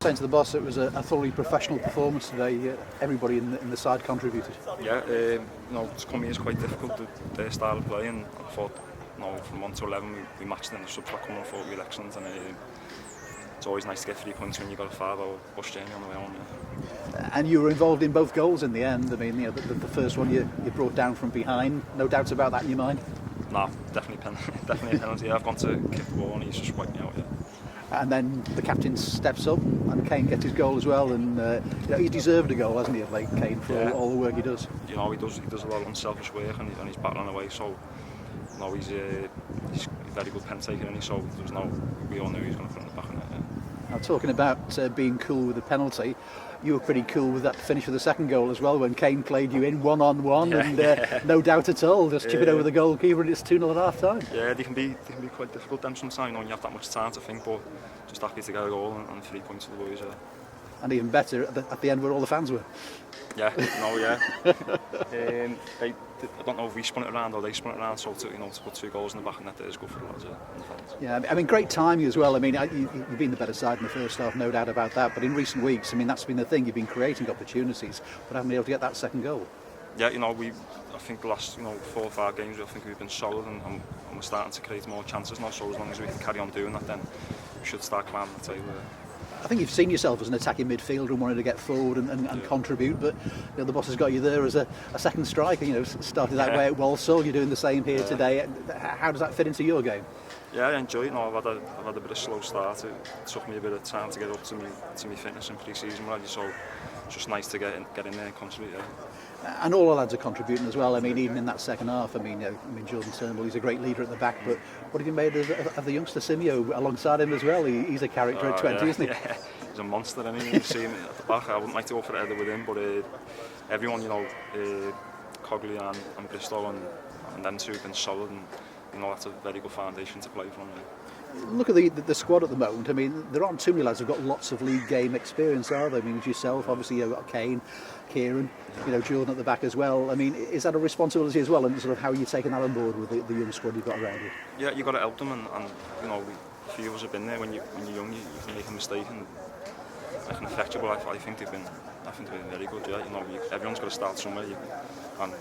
Saying to the boss, it was a thoroughly professional performance today. Everybody in the side contributed. Yeah, to come here is quite difficult, their style of play, and I thought, from 1 to 11 we matched in the subs back coming. I thought we were excellent, and it's always nice to get 3 points when you've got a 5-hour bus journey on the way home. Yeah. And you were involved in both goals in the end. I mean, the first one you brought down from behind. No doubts about that in your mind? No, definitely definitely a penalty. I've gone to kick the ball and he's just wiped me out. Yeah. And then the captain steps up and Kane gets his goal as well, and he deserved a goal, hasn't he, of late, Kane, for all the work he does. He does a lot of unselfish work, and he's battling away, so he's a very good pen taker, and so we all knew he was going to put it in the back of it. Yeah. Now, talking about being cool with the penalty, you were pretty cool with that finish for the second goal as well, when Kane played you in 1-on-1, and no doubt at all, just chip it over the goalkeeper, and it's 2-0 at half time. Yeah, they can be quite difficult then sometimes, when you have that much time to think, but just happy to get a goal and 3 points for the boys. Yeah. And even better at the end where all the fans were. Yeah, I don't know if we spun it around or they spun it around, so to put 2 goals in the back of the net is good for the lads. Yeah, I mean, great timing as well. I mean, you've been the better side in the first half, no doubt about that. But in recent weeks, I mean, that's been the thing. You've been creating opportunities, but haven't been able to get that second goal. Yeah, I think the last 4 or 5 games, I think we've been solid and we're starting to create more chances now. So as long as we can carry on doing that, then we should start climbing the table. I think you've seen yourself as an attacking midfielder and wanting to get forward and contribute, but the boss has got you there as a second striker. Started that way at Walsall, you're doing the same here today. How does that fit into your game? Yeah, I enjoy it. I've had a bit of a slow start. It took me a bit of time to get up to me fitness in pre-season already, so it's just nice to get in there and contribute. Yeah. And all the lads are contributing as well. I mean, even in that second half, I mean, Jordan Turnbull, he's a great leader at the back, but what have you made of the youngster Simeo alongside him as well? He's a character at 20, isn't he? Yeah, he's a monster. I mean, you see him at the back. I wouldn't like to go for the header with him, but everyone, Cogley and Bristow and them two have been solid, and that's a very good foundation to play from. Look at the squad at the moment. I mean, there aren't too many lads who've got lots of league game experience, are there? I mean, as yourself, obviously you've got Kane, Kieran, Jordan at the back as well. I mean, is that a responsibility as well, and sort of how are you taking that on board with the young squad you've got around you? Yeah, you've got to help them, and a few of us have been there. When you're young, you can make a mistake and it can affect you, but I think they've been very good. Yeah, everyone's got to start somewhere, and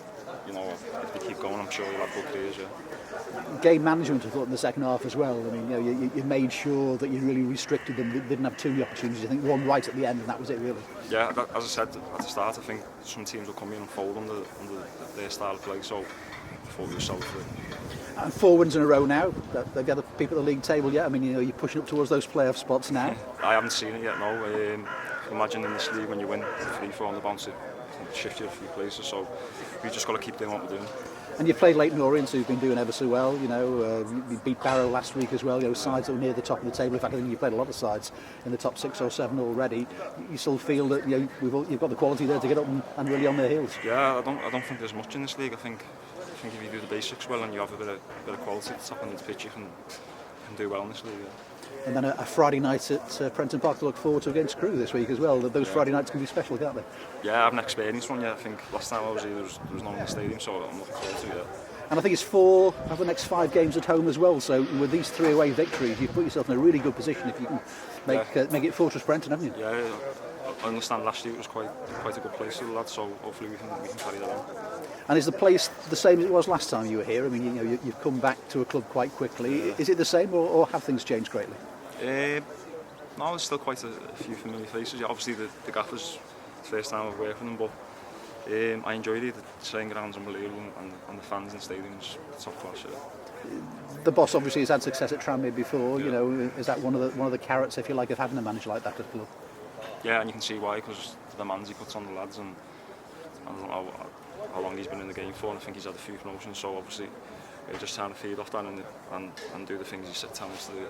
if they keep going, I'm sure you'll have good careers. Yeah. Game management, I thought, in the second half as well. I mean, you made sure that you really restricted them. They didn't have too many opportunities. I think one right at the end, and that was it, really. Yeah, as I said at the start, I think some teams will come in and fold under their style of play, so I thought we were solid for it. And 4 wins in a row now. They've got the people at the league table yet. I mean, you're pushing up towards those playoff spots now. I haven't seen it yet, no. Imagine in this league when you win 3-4 on the bounce, it can shift you a few places, so we've just got to keep doing what we're doing. And you played Leighton Orient, who've been doing ever so well. You beat Barrow last week as well. Sides that were near the top of the table. In fact, I think you played a lot of sides in the top 6 or 7 already. You still feel that you've got the quality there to get up and really on their heels. Yeah, I don't think there's much in this league. I think if you do the basics well and you have a bit of quality at the top end of the pitch, you can do well in this league. Yeah. And then a Friday night at Prenton Park to look forward to against Crewe this week as well. Those Friday nights can be special, can't they? Yeah, I haven't experienced one yet. I think last time I was here there was no one in the stadium, so I'm looking forward to it. And I think it's 4 of the next 5 games at home as well. So with these 3 away victories, you've put yourself in a really good position if you can make it Fortress Prenton, haven't you? Yeah, I understand last year it was quite a good place for the lads, so hopefully we can carry that on. And is the place the same as it was last time you were here? I mean, you've come back to a club quite quickly. Yeah. Is it the same, or have things changed greatly? No, there's still quite a few familiar faces. Yeah, obviously the gaffers, it's the first time I've worked with them, but I enjoyed it. The training ground's unbelievable, and the fans in the stadium's top class. Yeah. The boss obviously has had success at Tranmere before. Yeah. Is that one of the carrots, if you like, of having a manager like that at the club? Yeah, and you can see why, because the demands he puts on the lads, and I don't know how long he's been in the game for, and I think he's had a few promotions, so obviously we're just trying to feed off that and do the things he said telling us to do.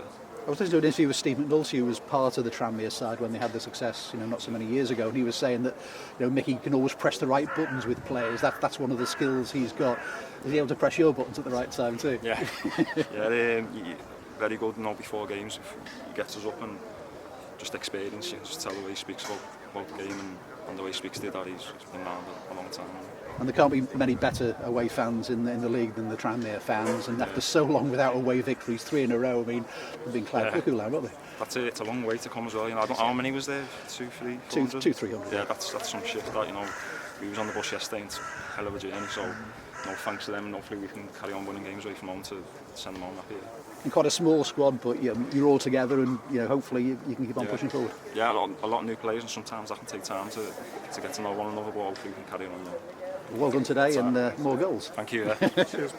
I was listening to an interview with Steve McNulty, who was part of the Tranmere side when they had the success, not so many years ago, and he was saying that, Mickey can always press the right buttons with players. That's one of the skills he's got. Is he able to press your buttons at the right time too? Yeah, very good. Before games, if he gets us up and just experience, just tell the way he speaks about the game and the way he speaks to that. He's been around a long time. And there can't be many better away fans in the league than the Tranmere fans. And after so long without away victories, 3 in a row, I mean, they've been cloud cuckoo land, haven't they? That's it. It's a long way to come as well. You know, I don't know how many was there. 2, 3, 400? 300. Yeah, that's some shit. That, you know, we was on the bus yesterday, and it's a hell of a journey. So, no thanks to them, and hopefully we can carry on winning games away from home to send them home happy. And quite a small squad, but you're all together, and hopefully you can keep on pushing forward. Yeah, a lot of new players, and sometimes that can take time to get to know one another. But hopefully we can carry on. Well done today, and more goals. Thank you.